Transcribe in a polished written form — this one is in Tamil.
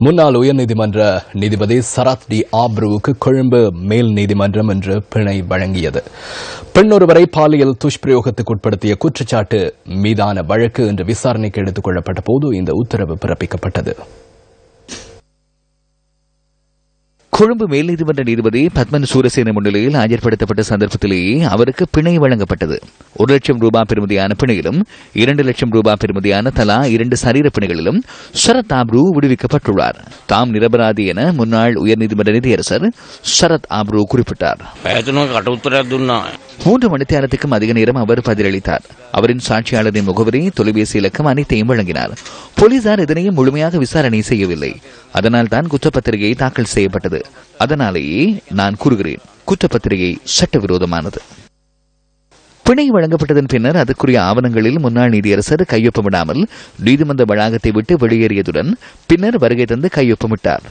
முன்னாள் உயர்நீதிமன்ற நீதிபதி சரத் டி ஆப்ரூவுக்கு கொழும்பு மேல் நீதிமன்றம் இன்று பிணை வழங்கியது. பெண் ஒருவரை பாலியல் துஷ்பிரயோகத்துக்கு உட்படுத்திய குற்றச்சாட்டு மீதான வழக்கு இன்று விசாரணைக்கு எடுத்துக் கொள்ளப்பட்ட போது இந்த உத்தரவு பிறப்பிக்கப்பட்டது. கொழும்பு மேல் நீதிமன்ற நீதிபதி பத்மன் சூரசேன முன்னிலையில் ஆஜர்படுத்தப்பட்ட சந்தர்ப்பத்திலேயே அவருக்கு பிணை வழங்கப்பட்டது. 1 லட்சம் ரூபாய் பெறுமதியான பிணையிலும் 2 லட்சம் ரூபாய் பெறுமதியான தலா 2 சரீர பிணைகளிலும் சரத் ஆப்ரூ விடுவிக்கப்பட்டுள்ளார். தாம் நிரபராதி என முன்னாள் உயர்நீதிமன்ற நீதியரசர் சரத் ஆப்ரூ குறிப்பிட்டார். 3 மணித்தியாலத்துக்கும் அதிக நேரம் அவர் பதிலளித்தார். அவரின் சாட்சியாளரின் முகவரி, தொலைபேசி இலக்கம் அனைத்தையும் வழங்கினார். போலீசார் இதனையும் முழுமையாக விசாரணை செய்யவில்லை. அதனால் தான் குற்றப்பத்திரிகை தாக்கல் செய்யப்பட்டது. அதனாலேயே நான் கூறுகிறேன், குற்றப்பத்திரிகை சட்டவிரோதமானது. பிணை வழங்கப்பட்டதன் பின்னர் அதற்குரிய ஆவணங்களில் முன்னாள் நீதியரசர் கையொப்பமிடாமல் நீதிமன்ற வளாகத்தை விட்டு வெளியேறியதுடன் பின்னர் வருகை தந்து கையொப்பமிட்டார்.